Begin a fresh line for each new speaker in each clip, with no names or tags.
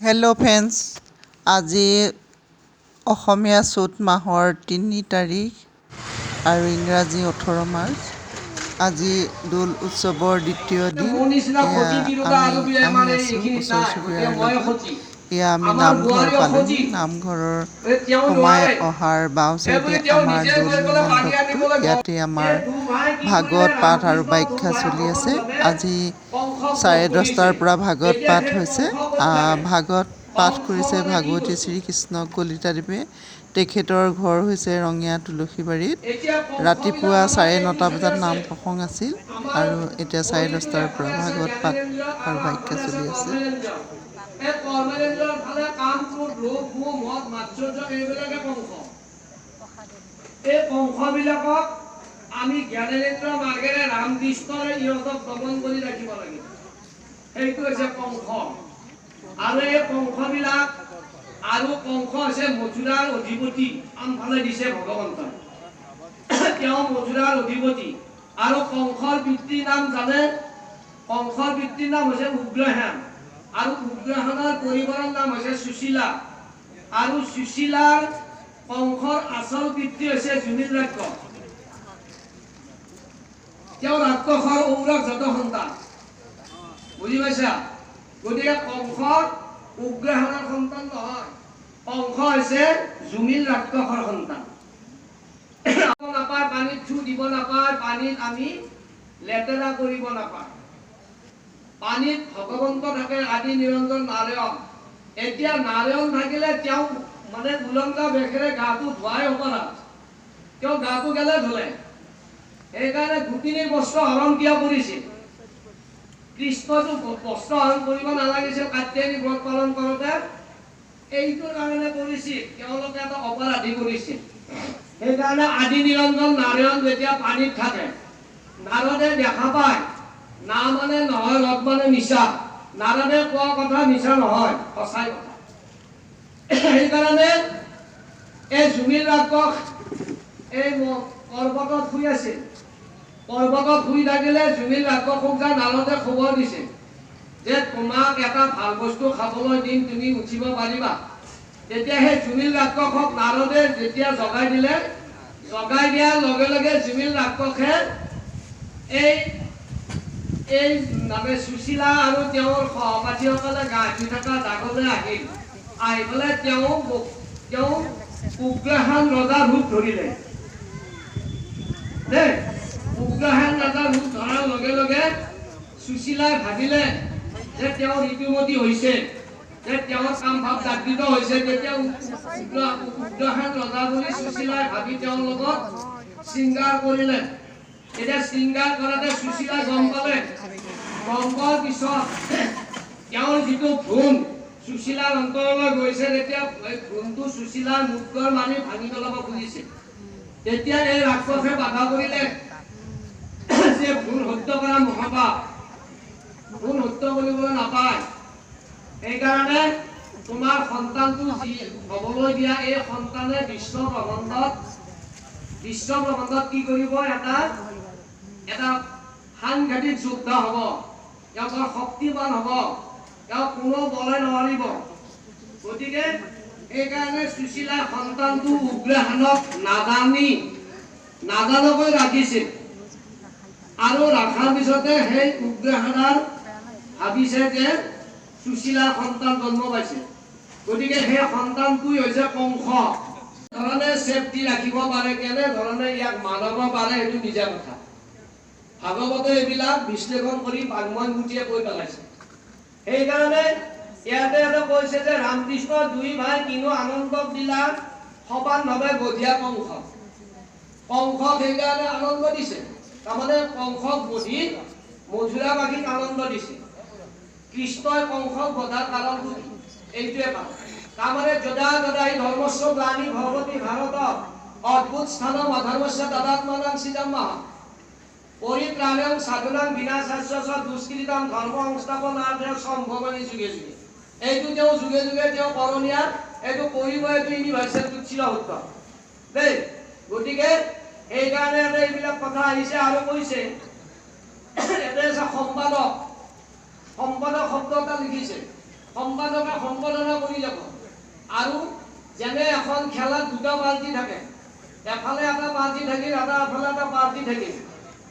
Hello' friends, আজি অসমীয়া চ'ত মাহৰ ৩ তাৰিখ আৰু ইংৰাজী 18 মাৰ্চ। আজি দৌল উৎসৱৰ দ্বিতীয় দিন। এয়া আমি আহি আছোঁ ওচৰ চুবুৰীয়াৰ লগত। এয়া আমি নামঘৰ পালোহি। নামঘৰৰ সোমাই অহাৰ বাওঁ চাইডে আমাৰ দৌল মণ্ডপটো। ইয়াতে আমাৰ ভাগৱত পাঠ আৰু ব্যাখ্যা চলি আছে। আজি 10:30 পৰা ভাগৱত পাঠ হৈছে। ভাগৱত পাঠ কৰিছে ভাগৱতী শ্ৰীকৃষ্ণ কলিতাদেৱে। তেখেতৰ ঘৰ হৈছে ৰঙীয়া তুলসীবাৰীত। ৰাতিপুৱা 9:30 বজাত নাম প্ৰসংগ আছিল আৰু এতিয়া 10:30 পৰা ভাগৱত পাঠ আৰু ব্যাখ্যা চলি আছে।
এই কংসবিলাকক আমি জ্ঞানেন্দ্ৰ মাৰ্গেৰে ৰামকৃষ্ণৰে ইহঁতক দমন কৰি ৰাখিব লাগিব। সেইটো হৈছে কংস। আৰু এই কংসবিলাক আৰু কংস হৈছে মথুৰাৰ অধিপতি। আনফালে দিছে ভগৱন্তই। তেওঁ মথুৰাৰ অধিপতি। আৰু কংসৰ পিতৃৰ নাম জানে? কংসৰ পিতৃৰ নাম হৈছে উগ্ৰসেন। আৰু উগ্ৰসেনৰ পৰিবাৰৰ নাম হৈছে সুশীলা। আৰু সুশীলাৰ কংসৰ আচল পিতৃ হৈছে জুমিল ৰাক্ষস। তেওঁ ৰাক্ষসৰ ঔৰজাত সন্তান। বুজি পাইছা? গতিকে কংস উগ্ৰসেনৰ সন্তান নহয়। কংস হৈছে জুমিল ৰাক্ষসৰ সন্তান। নাপায়, পানীত থু দিব নাপায়, পানীত আমি লেতেৰা কৰিব নাপায়। পানীত ভগৱন্ত থাকে, আদি নিৰঞ্জন নাৰায়ণ। এতিয়া নাৰায়ণ থাকিলে তেওঁ মানে উলংগ বেশেৰে গাটো ধুৱাই অপৰাধ। তেওঁ গাটো গেলে ধুলে। সেইকাৰণে গোপিনীৰ বস্ত্ৰ হৰণ কিয় কৰিছিল? কৃষ্ণটো বস্ত্ৰ হৰণ কৰিব নালাগিছিল কাত্যায়নী ব্ৰত পালন কৰোঁতে। এইটোৰ কাৰণে কৰিছিল, তেওঁলোকে এটা অপৰাধী কৰিছিল। সেইকাৰণে আদি নিৰঞ্জন নাৰায়ণ যেতিয়া পানীত থাকে, নাৰদে দেখা পায় না মানে নহয়, ৰদ মানে মিছা। নাৰদে কোৱা কথা মিছা নহয়, সঁচাই কথা। সেইকাৰণে এই জুমিল ৰাক্ষস এই পৰ্বতত শুই আছিল। পৰ্বতত শুই থাকিলে জুমিল ৰাক্ষসক নাৰদে খবৰ দিছে যে তোমাক এটা ভাল বস্তু খাবলৈ দিম, তুমি উঠিব পাৰিবা। তেতিয়া সেই জুমিল ৰাক্ষসক নাৰদে যেতিয়া জগাই দিলে, জগাই দিয়াৰ লগে লগে জুমিল ৰাক্ষসে এই মানে সুশীলা আৰু তেওঁৰ সহপাঠীসকলে গা ধুই থকা জাগলৈ আহিল। আহি পেলাই তেওঁ উগ্ৰসেন ৰজাৰ ৰূপ ধৰিলে। উগ্ৰসেন ৰজাৰ ৰূপ ধৰাৰ লগে লগে সুশীলাই ভাবিলে যে তেওঁ ঋতুমতী হৈছে, যে তেওঁৰ কাম ভাৱ জাগৃত হৈছে। তেতিয়া উগ্ৰসেন ৰজা বুলি সুশীলাই ভাবি তেওঁৰ লগত শৃংগাৰ কৰিলে। এতিয়া শৃংগাৰ কৰাতে সুশীলাই গম পালে। গম পোৱাৰ পিছত তেওঁৰ যিটো ভ্ৰূণ সুশীলাৰ অন্তৰলৈ গৈছে, তেতিয়া ভ্ৰূণটো সুশীলাৰ মুখৰ মাৰি ভাঙি পেলাব খুজিছে। তেতিয়া এই ৰাক্ষসে বাধা কৰিলে যে ভ্ৰূণ হত্যা কৰা মহাপাপ, ভ্ৰূণ হত্যা কৰিবলৈ নাপায়। সেইকাৰণে তোমাৰ সন্তানটো হবলৈ দিয়া এই সন্তানে বিশ্ব ব্ৰহ্মাণ্ডত কি কৰিব? এটা সাংঘাতিক যোদ্ধা হ'ব। তেওঁ বৰ শক্তিবান হ'ব। তেওঁ কোনো বলে নোৱাৰিব। গতিকে সেইকাৰণে সুশীলা সন্তানটো উগ্ৰসেনক নাজানকৈ ৰাখিছিল। আৰু ৰখাৰ পিছতে সেই উগ্ৰসেনাৰ ভাবিছে যে সুশীলা সন্তান জন্ম পাইছে। গতিকে সেই সন্তানটোই হৈছে কংস। ধৰণে চেফটি ৰাখিব পাৰে, কেনে ধৰণে ইয়াক মানব পাৰে, সেইটো নিজা কথা। ভাগৱতে এইবিলাক বিশ্লেষণ কৰি বাংময়মুঠিয়ে কৈ পেলাইছে। সেইকাৰণে ইয়াতে কৈছে যে ৰামকৃষ্ণ দুই ভাই কিনো আনন্দক দিলা সমানভাৱে গধীয়া কংস। কংসক সেইকাৰণে আনন্দ দিছে। তাৰমানে কংসক বধি মথুৰাবাসীক আনন্দ দিছে। কৃষ্ণই কংসক বধাৰ কাৰণটো এইটোৱে পায়। তাৰমানে যদা যদাই ধৰ্মস্ব গ্লানি ভগৱতী ভাৰত অদ্ভুত স্থানম অধৰ্মস্য তদাত্মনাং সৃজম্মহ পৰিত্ৰাণাং সাধনাং বিনাশাস্য দুষ্কৃতাং ধৰ্ম সংস্থাপনাৰ্থে সম্ভৱামি যুগে যুগে। এইটো তেওঁ যুগে যুগে তেওঁ কৰণীয়া, এইটো কৰিব, এইটো ইউনিভাৰ্চেল চিৰসত্য দেই। গতিকে সেইকাৰণে এইবিলাক কথা আহিছে। আৰু কৈছে এতে সম্পাদক শব্দ এটা লিখিছে। সম্পাদকে সম্পাদনা কৰি যাব। আৰু যেনে এখন খেলাত দুটা পাৰ্টি থাকে, এফালে এটা পাৰ্টি থাকিল, এফালে এটা পাৰ্টি থাকিল,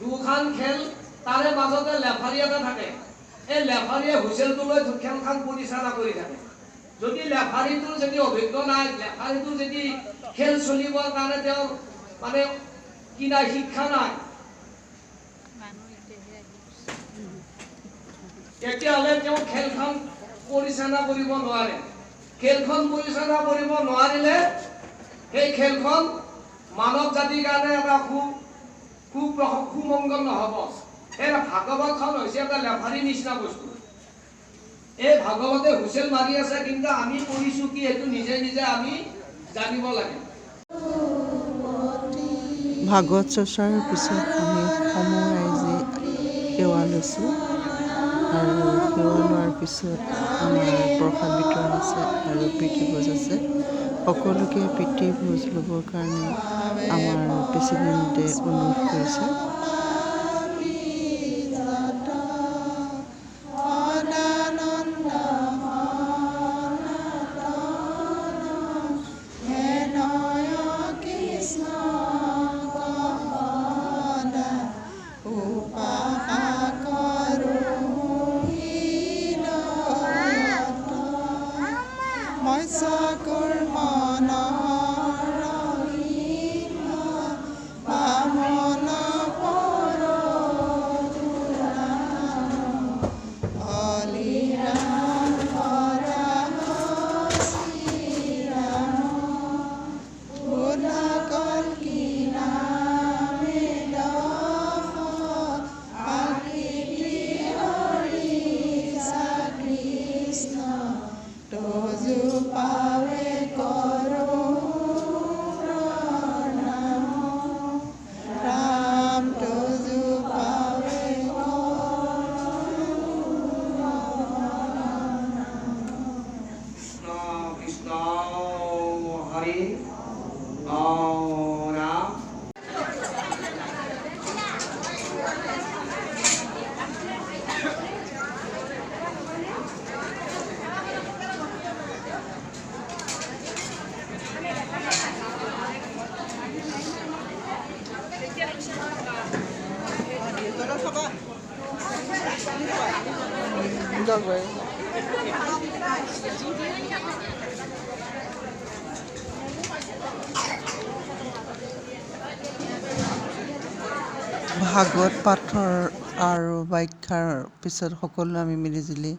দুখন খেল, তাৰে মাজতে লেফাৰী এটা থাকে। এই লেফাৰীয়ে হুইচেলটো লৈ খেলখন পৰিচালনা কৰি থাকে। যদি লেফাৰীটোৰ যদি অভিজ্ঞ নাই, লেফাৰীটোৰ যদি খেল চলিবৰ কাৰণে তেওঁৰ মানে কি নাই, শিক্ষা নাই, তেতিয়াহ'লে তেওঁ খেলখন পৰিচালনা কৰিব নোৱাৰে। খেলখন পৰিচালনা কৰিব নোৱাৰিলে সেই খেলখন মানৱ জাতিৰ কাৰণে এটা সুমংগল নহ'ব। এই ভাগৱতখন হৈছে এটা লেফাৰীৰ নিচিনা বস্তু। এই ভাগৱতে হুইচেল মাৰি আছে, কিন্তু আমি কৰিছোঁ কি সেইটো নিজে নিজে আমি জানিব লাগে।
ভাগৱত চৰ্চাৰ পিছত আমি সমূহ ৰাইজে সেৱা লৈছোঁ আৰু সেৱা লোৱাৰ পিছত আমাৰ প্ৰসাদ বিতৰণ আছে আৰু প্ৰীতি ভোজ আছে। সকলোকে প্ৰীতি ভোজ ল'বৰ কাৰণে আমাৰ প্ৰেচিডেণ্টে অনুৰোধ কৰিছে। ভাগৱত পাঠৰ আৰু ব্যাখ্যাৰ পিছত সকলো আমি মিলিজুলি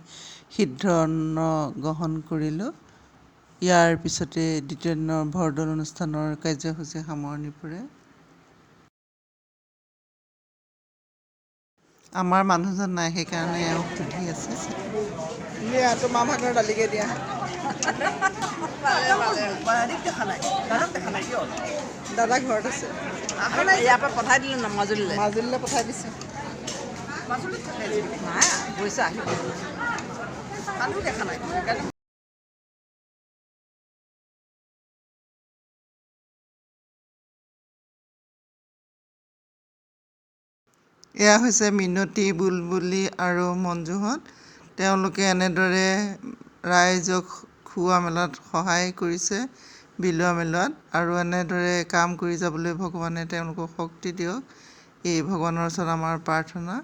সিদ্ধ অন্ন গ্ৰহণ কৰিলোঁ। ইয়াৰ পিছতে দ্বিতীয় দিনৰ ভৰদৌল অনুষ্ঠানৰ কাৰ্যসূচী সামৰণি পৰে। আমাৰ মানুহজন নাই, সেইকাৰণে এওঁ সুধি আছে।
দিয়া তোমাৰ ভাগৰ দালিকে দিয়া। দাদা ঘৰত আছে।
ইয়াৰ পৰা পঠাই দিলোঁ ন মাজুলীলৈ।
মাজুলীলৈ পঠাই দিছোঁ।
নাই গৈছে আহিব দেখা নাই।
এয়া হৈছে মিনতী, বুলবুলি আৰু মঞ্জুহঁত। তেওঁলোকে এনেদৰে ৰাইজক খোৱা মেলাত সহায় কৰিছে, বিলোৱা মেলোৱাত, আৰু এনেদৰে কাম কৰি যাবলৈ ভগৱানে তেওঁলোকক শক্তি দিয়ক, এই ভগৱানৰ ওচৰত আমাৰ প্ৰাৰ্থনা।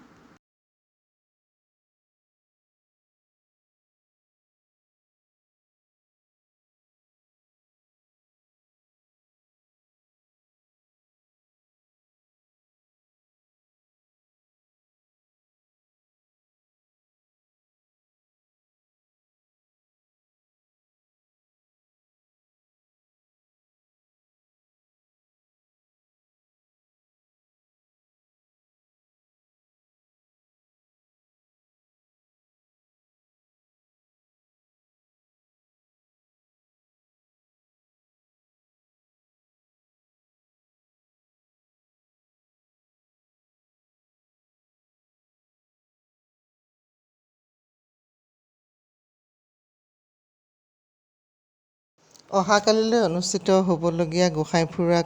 অহাকালিলৈ অনুষ্ঠিত হ'বলগীয়া গোসাঁই ফুৰা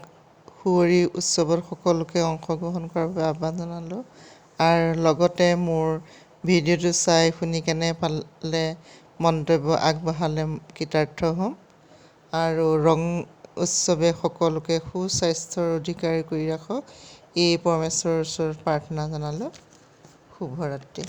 সুঁৱৰি উৎসৱত সকলোকে অংশগ্ৰহণ কৰাৰ বাবে আহ্বান জনালোঁ। আৰু লগতে মোৰ ভিডিঅ'টো চাই শুনি কেনে পালে মন্তব্য আগবঢ়ালে কৃতাৰ্থ হ'ম আৰু ৰং উৎসৱে সকলোকে সুস্বাস্থ্যৰ অধিকাৰী কৰি ৰাখক এই পৰমেশ্বৰৰ ওচৰত প্ৰাৰ্থনা জনালোঁ। শুভৰাত্ৰি।